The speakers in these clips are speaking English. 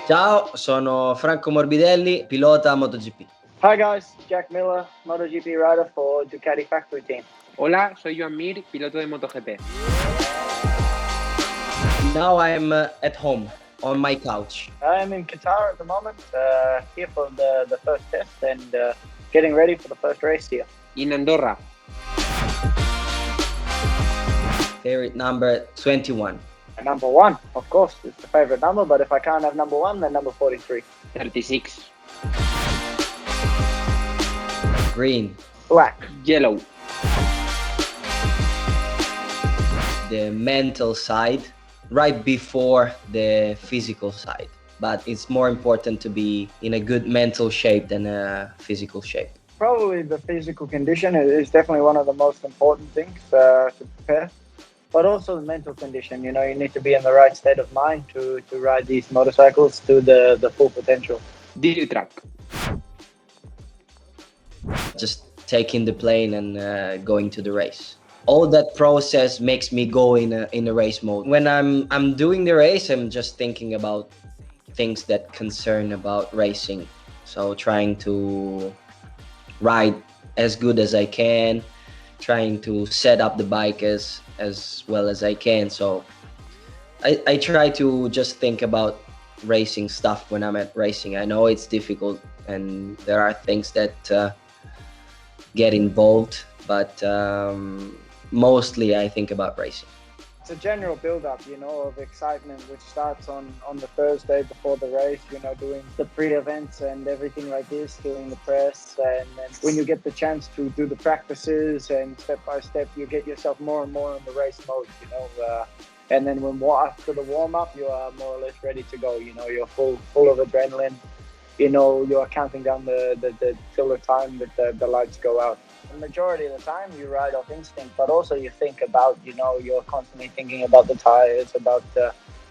Ciao, sono Franco Morbidelli, pilota MotoGP. Hi guys, Jack Miller, MotoGP rider for Ducati Factory Team. Hola, soy Joan Mir, piloto de MotoGP. Now I'm at home on my couch. I'm in Qatar at the moment, here for the first test and getting ready for the first race here. In Andorra. Favorite number 21. Number one, of course, it's the favorite number, but if I can't have number one, then number 43. 36. Green. Black. Yellow. The mental side right before the physical side. But it's more important to be in a good mental shape than a physical shape. Probably the physical condition is definitely one of the most important things to prepare. But also the mental condition, you need to be in the right state of mind to ride these motorcycles to the full potential. Dirt track. Just taking the plane and going to the race. All that process makes me go in a race mode. When I'm doing the race, I'm just thinking about things that concern about racing. So trying to ride as good as I can, trying to set up the bike as well as I can. So I try to just think about racing stuff when I'm at racing. I know it's difficult and there are things that get involved, but mostly I think about racing. It's a general build-up, of excitement, which starts on the Thursday before the race, doing the pre-events and everything like this, doing the press. And then when you get the chance to do the practices and step by step, you get yourself more and more in the race mode, and then after the warm-up, you are more or less ready to go. You're full of adrenaline. You're counting down till the time that the lights go out. The majority of the time you ride off instinct, but also you think about, you're constantly thinking about the tires, about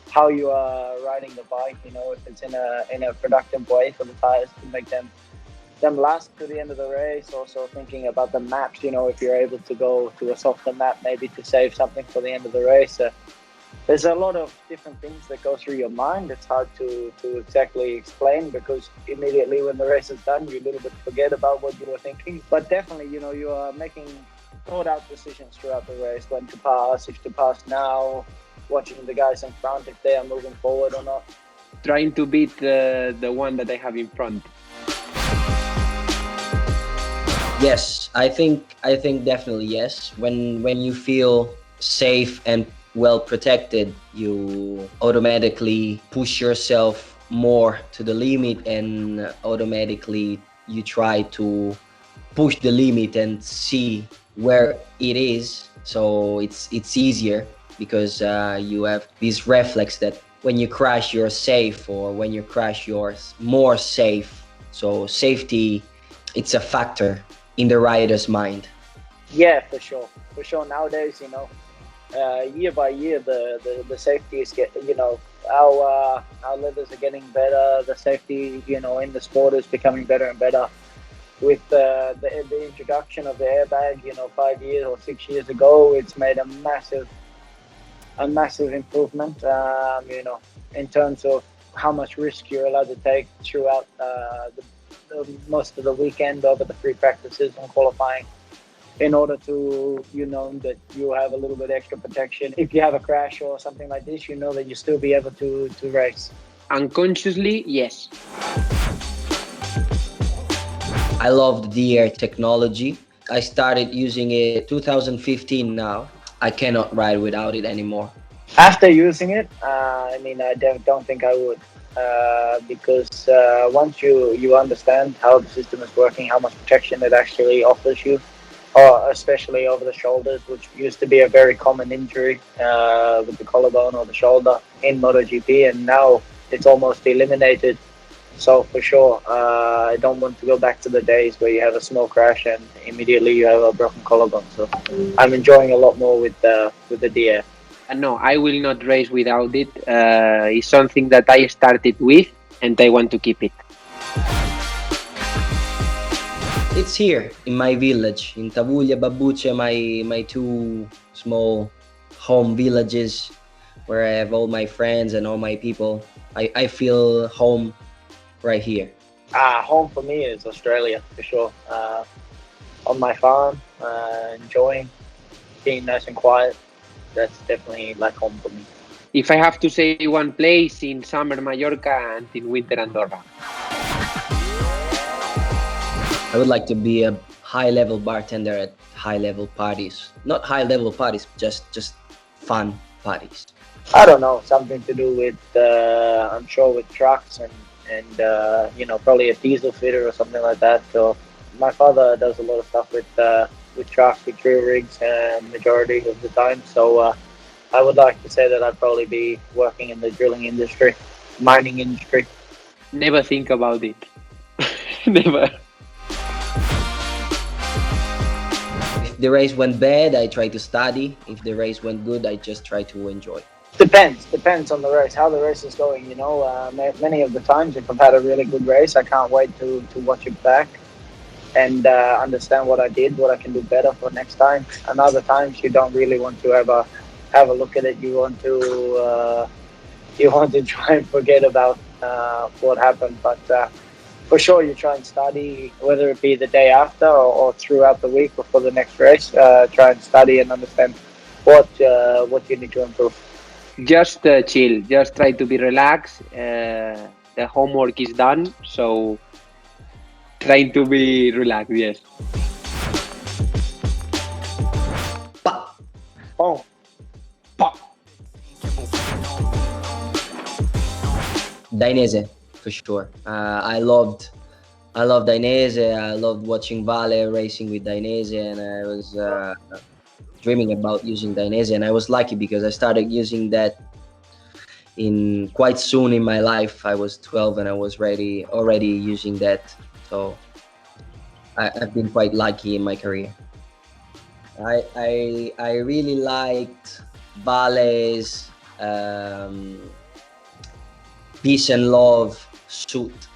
how you are riding the bike, if it's in a productive way for the tires to make them last to the end of the race. Also thinking about the maps, if you're able to go to a softer map, maybe to save something for the end of the race. There's a lot of different things that go through your mind. It's hard to exactly explain because immediately when the race is done, you a little bit forget about what you were thinking. But definitely, you are making thought-out decisions throughout the race, when to pass, if to pass now, watching the guys in front, if they are moving forward or not. Trying to beat the one that I have in front. Yes, I think definitely yes. When you feel safe and well protected, you automatically push yourself more to the limit, and automatically you try to push the limit and see where it is. So it's easier because you have this reflex that when you crash you're safe, or when you crash you're more safe. So safety, it's a factor in the rider's mind. Yeah, for sure. Nowadays, year by year, the safety is our leathers are getting better. The safety, in the sport is becoming better and better. With the introduction of the airbag, 5 years or 6 years ago, it's made a massive improvement. In terms of how much risk you're allowed to take throughout most of the weekend, over the free practices and qualifying, in order to, that you have a little bit extra protection. If you have a crash or something like this, that you still be able to race. Unconsciously, yes. I love the air technology. I started using it 2015 now. I cannot ride without it anymore. After using it, I don't think I would. Because once you understand how the system is working, how much protection it actually offers you, especially over the shoulders, which used to be a very common injury with the collarbone or the shoulder in MotoGP, and now it's almost eliminated. So for sure, I don't want to go back to the days where you have a small crash and immediately you have a broken collarbone. So I'm enjoying a lot more with the DF. No, I will not race without it. It's something that I started with and I want to keep it. It's here in my village, in Tavuglia, Babbuce, my two small home villages where I have all my friends and all my people. I feel home right here. Home for me is Australia for sure. On my farm, enjoying being nice and quiet. That's definitely like home for me. If I have to say one place, in summer Mallorca and in winter Andorra. I would like to be a high-level bartender at high-level parties. Not high-level parties, just fun parties. I don't know, something to do with I'm sure with trucks and probably a diesel fitter or something like that. So my father does a lot of stuff with trucks, with drill rigs, majority of the time. So I would like to say that I'd probably be working in the drilling industry, mining industry. Never think about it. Never. If the race went bad, I try to study. If the race went good, I just try to enjoy. Depends on the race, how the race is going. Many of the times, if I've had a really good race, I can't wait to watch it back and understand what I did, what I can do better for next time. And other times, you don't really want to ever have a look at it. You want to try and forget about what happened. But for sure, you try and study, whether it be the day after or throughout the week before the next race. Try and study and understand what you need to improve. Just chill. Just try to be relaxed. The homework is done, so trying to be relaxed. Yes. Pa! Oh, Dainese, for sure. I loved Dainese. I loved watching Vale racing with Dainese, and I was dreaming about using Dainese. And I was lucky because I started using that in quite soon in my life. I was 12 and I was already using that. So I've been quite lucky in my career. I really liked Vale's Peace and Love suit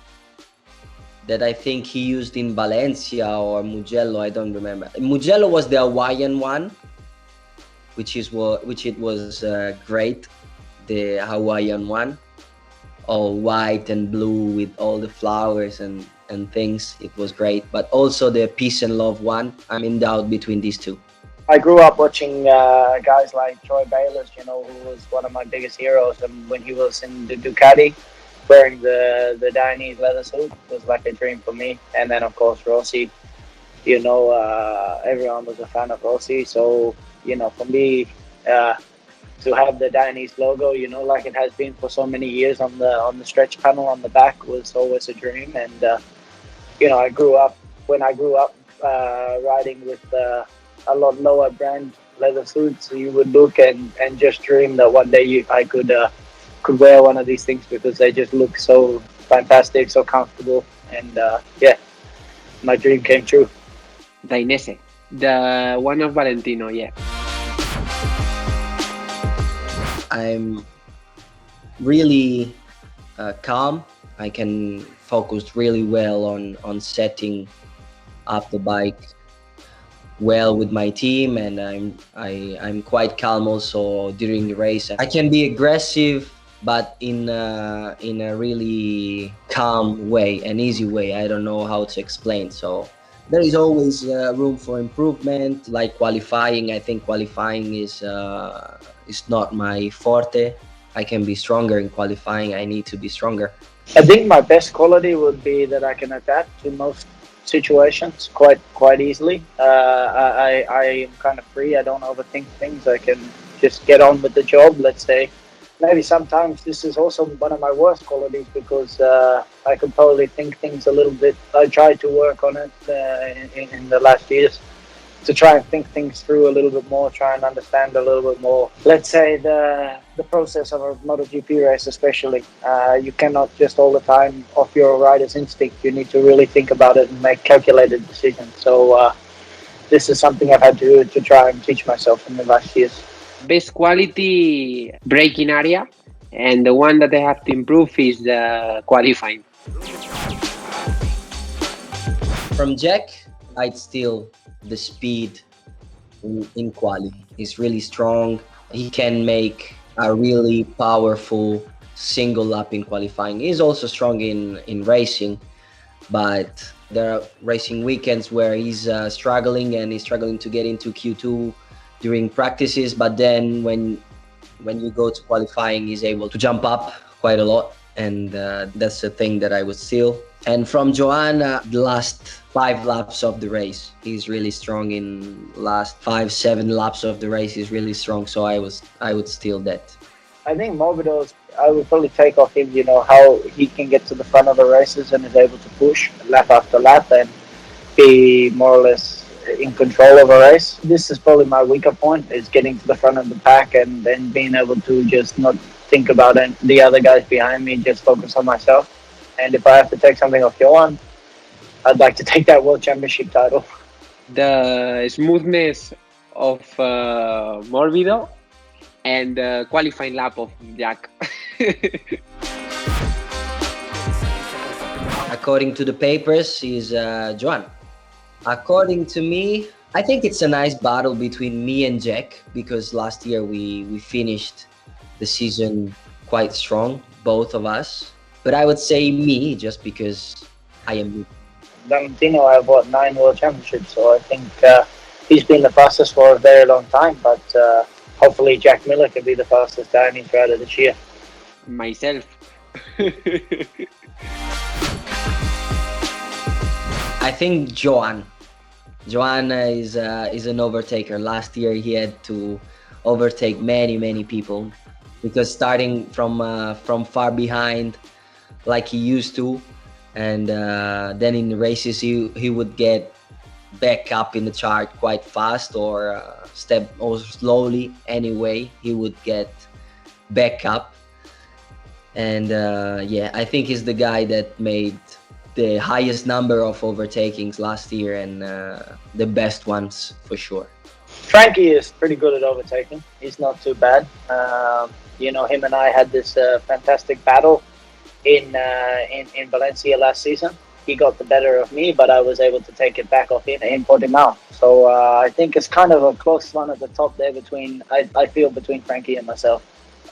that I think he used in Valencia or Mugello. I don't remember. Mugello was the Hawaiian one, which it was great. The Hawaiian one, all white and blue with all the flowers and things. It was great. But also the Peace and Love one. I'm in doubt between these two. I grew up watching guys like Troy Bayliss, who was one of my biggest heroes. And when he was in the Ducati, wearing the Dainese leather suit was like a dream for me. And then, of course, Rossi. Everyone was a fan of Rossi. So, for me, to have the Dainese logo, like it has been for so many years on the stretch panel on the back was always a dream. And, when I grew up riding with a lot lower brand leather suits, you would look and just dream that one day I could wear one of these things because they just look so fantastic, so comfortable, and my dream came true. Dainese, the one of Valentino, yeah. I'm really calm. I can focus really well on setting up the bike well with my team, and I'm quite calm also during the race. I can be aggressive, but in a really calm way, an easy way. I don't know how to explain. So there is always room for improvement. Like qualifying, I think qualifying is not my forte. I can be stronger in qualifying. I need to be stronger. I think my best quality would be that I can adapt to most situations quite easily. I am kind of free. I don't overthink things. I can just get on with the job, let's say. Maybe sometimes this is also one of my worst qualities because I could probably think things a little bit. I tried to work on it in the last years to try and think things through a little bit more, try and understand a little bit more. Let's say the process of a MotoGP race especially. You cannot just all the time off your rider's instinct. You need to really think about it and make calculated decisions. So this is something I've had to try and teach myself in the last years. Best quality braking area, and the one that I have to improve is the qualifying. From Jack, I'd steal the speed in quali. He's really strong. He can make a really powerful single lap in qualifying. He's also strong in racing, but there are racing weekends where he's struggling, and he's struggling to get into Q2 during practices. But then when you go to qualifying, he's able to jump up quite a lot, and that's the thing that I would steal. And from Joan, the last 5 laps of the race, he's really strong. In last 5-7 laps of the race, he's really strong. So I would steal that. I think Morbidel's, I would probably take off him, you know, how he can get to the front of the races and is able to push lap after lap and be more or less in control of a race. This is probably my weaker point, is getting to the front of the pack and then being able to just not think about the other guys behind me, just focus on myself. And if I have to take something off Johan, I'd like to take that World Championship title. The smoothness of Morbido and the qualifying lap of Jack. According to the papers, he's Joan. According to me, I think it's a nice battle between me and Jack, because last year we finished the season quite strong, both of us. But I would say me, just because I am me. Valentino, I've won 9 World Championships, so I think he's been the fastest for a very long time, but hopefully Jack Miller can be the fastest guy in his rider this year. Myself. I think Joan is an overtaker. Last year he had to overtake many people, because starting from far behind, like he used to, and then in the races he would get back up in the chart quite fast, or step or slowly. Anyway, he would get back up, and yeah, I think he's the guy that made the highest number of overtakings last year, and the best ones for sure. Frankie is pretty good at overtaking. He's not too bad. You know, him and I had this fantastic battle in Valencia last season. He got the better of me, but I was able to take it back off him in Portimao. So I think it's kind of a close one at the top there between Frankie and myself.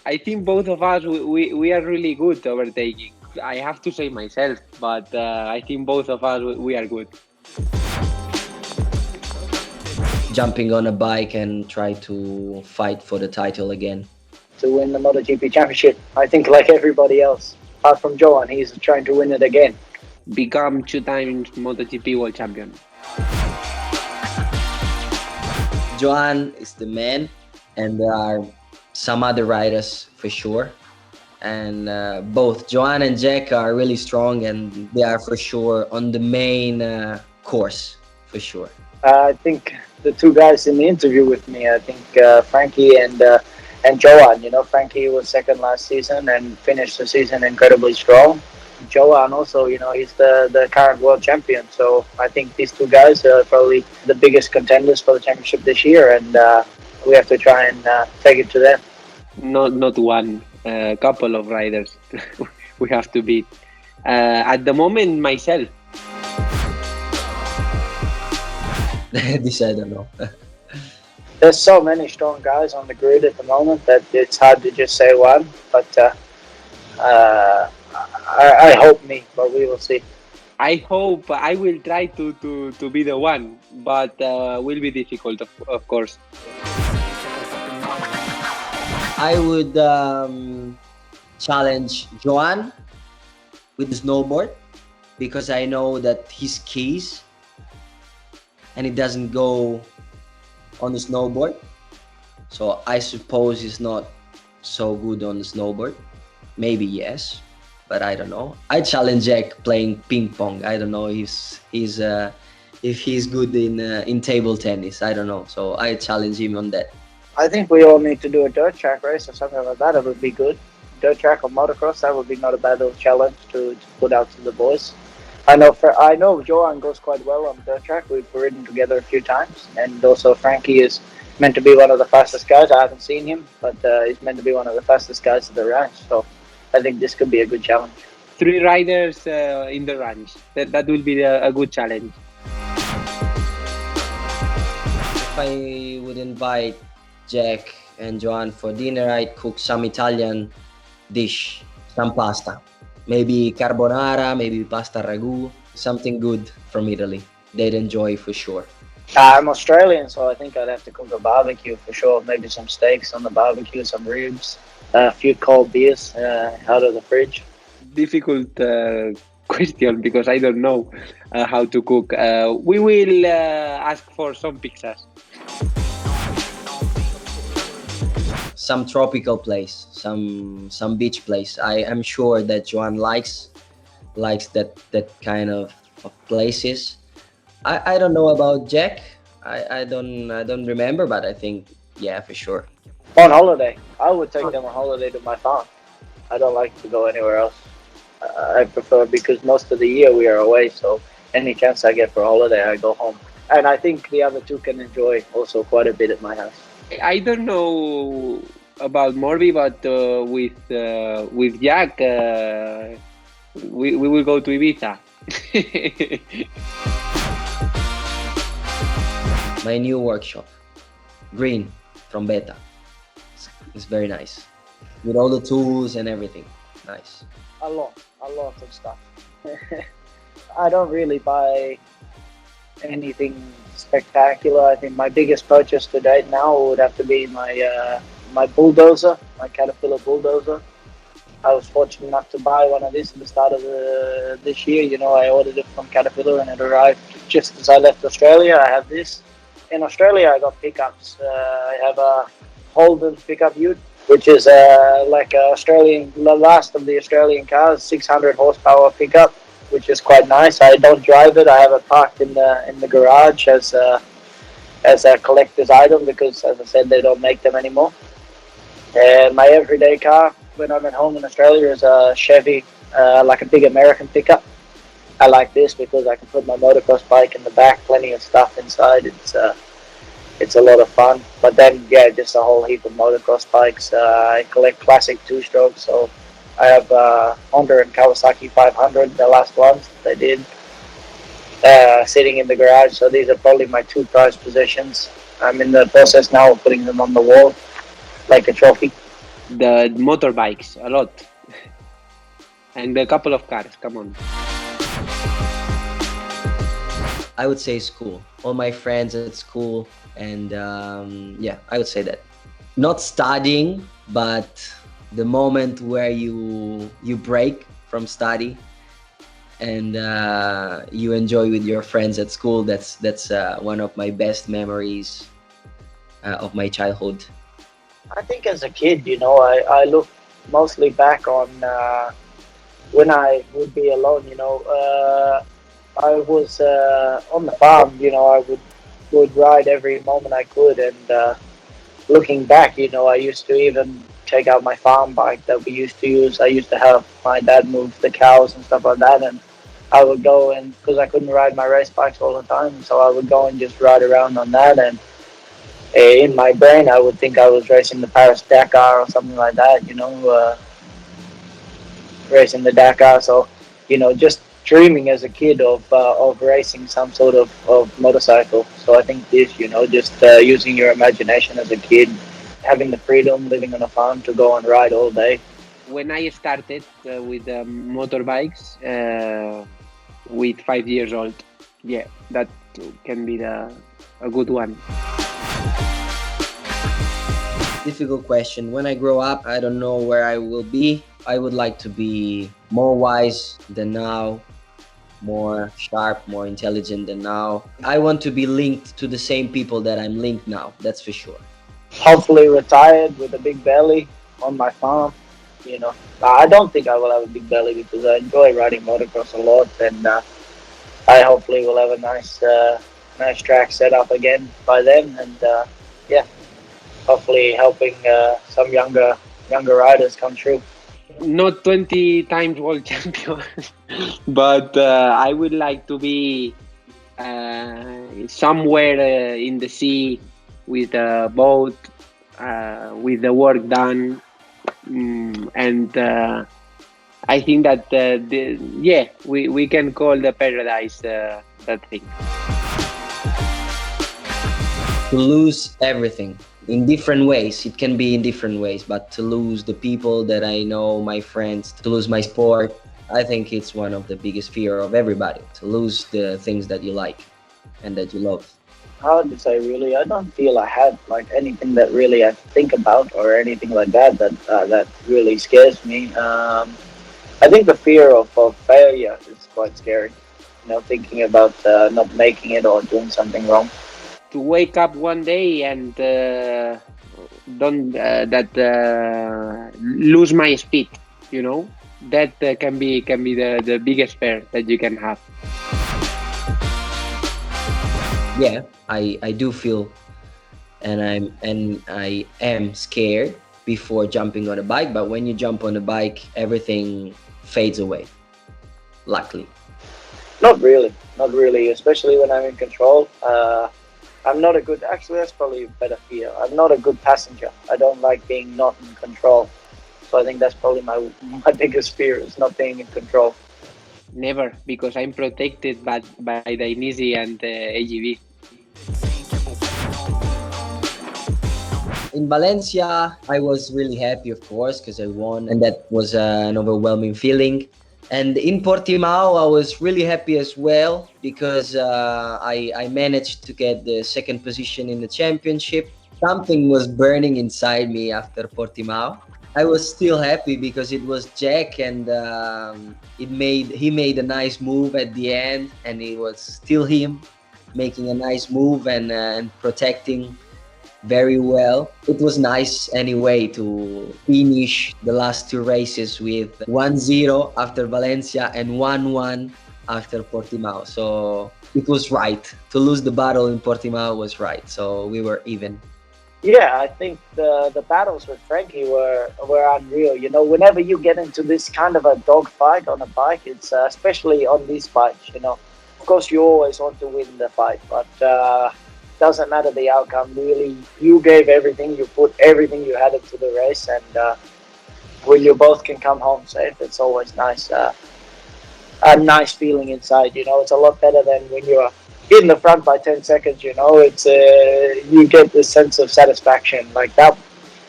I think both of us, we are really good overtaking. I have to say myself, but I think both of us, we are good. Jumping on a bike and try to fight for the title again. To win the MotoGP Championship, I think like everybody else, apart from Johan, he's trying to win it again. Become 2 times MotoGP World Champion. Joan is the man, and there are some other riders for sure. And both Joan and Jack are really strong, and they are for sure on the main course, for sure. I think the 2 guys in the interview with me, I think Frankie and Johan. You know, Frankie was second last season and finished the season incredibly strong. Johan also, you know, he's the current world champion. So I think these 2 guys are probably the biggest contenders for the championship this year, and we have to try and take it to them. Not one, a couple of riders we have to beat. At the moment, myself. This I don't know. There's so many strong guys on the grid at the moment that it's hard to just say one. But I hope me, but we will see. I hope I will try to be the one, but will be difficult, of course. I would challenge Joan with the snowboard, because I know that he skis and he doesn't go on the snowboard. So I suppose he's not so good on the snowboard. Maybe yes, but I don't know. I challenge Jack playing ping pong. I don't know if he's good in table tennis. I don't know. So I challenge him on that. I think we all need to do a dirt track race or something like that. It would be good. Dirt track or motocross, that would be not a bad little challenge to put out to the boys. I know Johan goes quite well on dirt track. We've ridden together a few times, and also Frankie is meant to be one of the fastest guys. I haven't seen him, but he's meant to be one of the fastest guys at the ranch. So I think this could be a good challenge. 3 riders in the ranch. That will be a good challenge. If I would invite Jack and Joan for dinner, I'd cook some Italian dish some pasta. Maybe carbonara, maybe pasta ragu, something good from Italy. They'd enjoy for sure. I'm Australian, so I think I'd have to cook a barbecue for sure. Maybe some steaks on the barbecue, some ribs, a few cold beers out of the fridge. Difficult question because I don't know how to cook. We will ask for some pizzas. Some tropical place, some beach place. I am sure that Joan likes that kind of places. I don't know about Jack. I don't remember, but I think yeah, for sure. On holiday, I would take them on holiday to my farm. I don't like to go anywhere else. I prefer because most of the year we are away, so any chance I get for holiday, I go home. And I think the other two can enjoy also quite a bit at my house. I don't know about Morbi, but with Jack, we will go to Ibiza. My new workshop, Green from Beta. It's very nice with all the tools and everything. Nice. A lot of stuff. I don't really buy anything spectacular. I think my biggest purchase to date now would have to be my bulldozer, my Caterpillar bulldozer. I was fortunate enough to buy one of these at the start of this year. You know, I ordered it from Caterpillar and it arrived just as I left Australia. I have this. In Australia, I got pickups. I have a Holden pickup ute, which is like the last of the Australian cars, 600 horsepower pickup, which is quite nice. I don't drive it. I have it parked in the garage as a collector's item because, as I said, they don't make them anymore. And my everyday car when I'm at home in Australia is a Chevy, like a big American pickup. I like this because I can put my motocross bike in the back, plenty of stuff inside. It's a lot of fun. But then, yeah, just a whole heap of motocross bikes. I collect classic two-strokes, so I have Honda and Kawasaki 500, the last ones they did, sitting in the garage. So these are probably my two prized possessions. I'm in the process now of putting them on the wall, like a trophy. The motorbikes, a lot. And a couple of cars, come on. I would say school. All my friends at school, and yeah, I would say that. Not studying, but the moment where you break from study and you enjoy with your friends at school. That's one of my best memories of my childhood. I think as a kid, you know, I look mostly back on when I would be alone. You know, I was on the farm. You know, I would ride every moment I could, and looking back, you know, I used to even take out my farm bike that we used to use. I used to have my dad move the cows and stuff like that, and I would go and because I couldn't ride my race bikes all the time, so I would go and just ride around on that. And in my brain, I would think I was racing the Paris Dakar or something like that. You know, racing the Dakar. So, you know, just dreaming as a kid of racing some sort of motorcycle. So I think this, you know, just using your imagination as a kid, having the freedom, living on a farm to go and ride all day. When I started with motorbikes with 5 years old, yeah, that can be a good one. Difficult question. When I grow up, I don't know where I will be. I would like to be more wise than now, more sharp, more intelligent than now. I want to be linked to the same people that I'm linked now, that's for sure. Hopefully retired with a big belly on my farm. You know, I don't think I will have a big belly because I enjoy riding motocross a lot, and I hopefully will have a nice track set up again by then, and yeah, hopefully helping some younger riders come true. Not 20 times world champion, but I would like to be somewhere in the sea with a boat, with the work done, and I think that we can call the paradise that thing. To lose everything, in different ways. It can be in different ways, but to lose the people that I know, my friends, to lose my sport, I think it's one of the biggest fear of everybody, to lose the things that you like and that you love. Hard to say, really. I don't feel I have like anything that really I think about or anything like that that really scares me. I think the fear of failure is quite scary. You know, thinking about not making it or doing something wrong. To wake up one day and don't that lose my speed, you know, that can be the biggest fear that you can have. Yeah, I do feel, and I am scared before jumping on a bike, but when you jump on a bike, everything fades away, luckily. Not really, not really. Especially when I'm in control. I'm not a good. Actually, that's probably a better fear. I'm not a good passenger. I don't like being not in control. So I think that's probably my biggest fear is not being in control. Never, because I'm protected by the Inisi and the AGV. In Valencia, I was really happy, of course, because I won, and that was an overwhelming feeling. And in Portimao, I was really happy as well because I managed to get the second position in the championship. Something was burning inside me after Portimao. I was still happy because it was Jack, and he made a nice move at the end, and it was still him making a nice move and protecting very well. It was nice anyway to finish the last two races with 1-0 after Valencia and 1-1 after Portimao. So it was right. To lose the battle in Portimao was right. So we were even. Yeah, I think the battles with Frankie were unreal. You know, whenever you get into this kind of a dogfight on a bike, it's especially on these bikes. You know, of course you always want to win the fight, but doesn't matter the outcome. Really, you gave everything. You put everything you had into the race, and when you both can come home safe, it's always nice. A nice feeling inside. You know, it's a lot better than when you're in the front by 10 seconds. You know, it's you get this sense of satisfaction like that.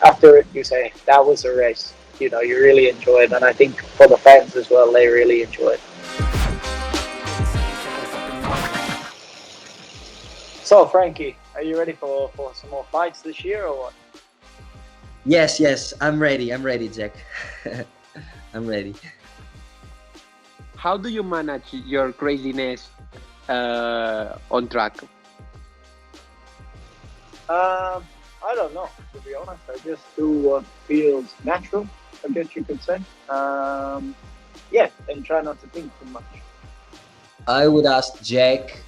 After it, you say that was a race. You know, you really enjoy it, and I think for the fans as well, they really enjoy it. So, Frankie, are you ready for some more fights this year or what? Yes, I'm ready. I'm ready, Jack. I'm ready. How do you manage your craziness on track? I don't know, to be honest. I just do what feels natural, I guess you could say. Yeah, and try not to think too much. I would ask Jack.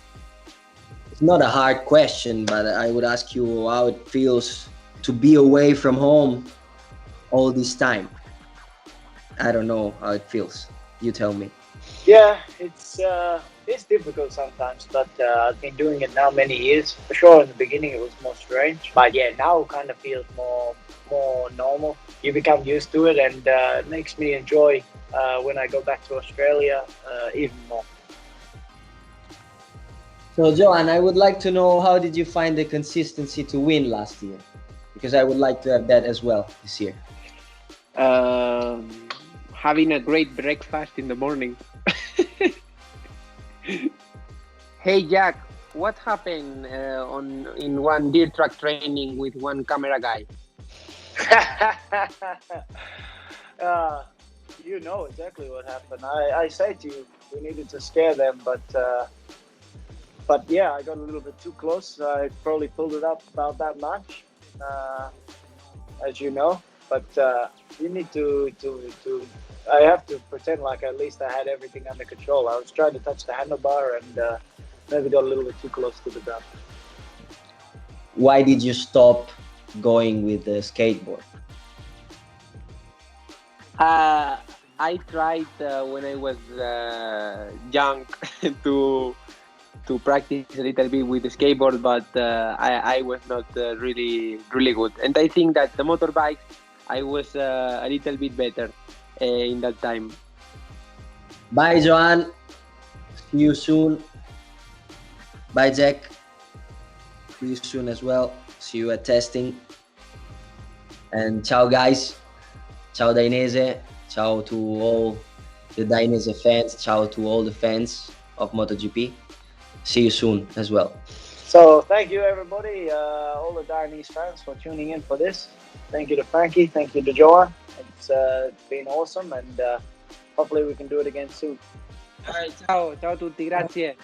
It's not a hard question, but I would ask you how it feels to be away from home all this time. I don't know how it feels. You tell me. Yeah, it's difficult sometimes, but I've been doing it now many years. For sure, in the beginning it was more strange, but yeah, now it kind of feels more normal. You become used to it, and it makes me enjoy when I go back to Australia even more. So, Johan, I would like to know, how did you find the consistency to win last year? Because I would like to have that as well this year. Having a great breakfast in the morning. Hey Jack, what happened in one dirt track training with one camera guy? You know exactly what happened. I say to you, we needed to scare them, but yeah, I got a little bit too close. I probably pulled it up about that much, as you know. But you need to. I have to pretend like at least I had everything under control. I was trying to touch the handlebar and maybe got a little bit too close to the ground. Why did you stop going with the skateboard? I tried when I was young to practice a little bit with the skateboard, but I was not really good. And I think that the motorbike, I was a little bit better in that time. Bye, Johan. See you soon. Bye, Jack. See you soon as well. See you at testing. And ciao, guys. Ciao, Dainese. Ciao to all the Dainese fans. Ciao to all the fans of MotoGP. See you soon as well. So thank you everybody, all the Dainese fans for tuning in for this. Thank you to Frankie. Thank you to Joa. It's been awesome, and hopefully we can do it again soon. Ciao, ciao a tutti, grazie.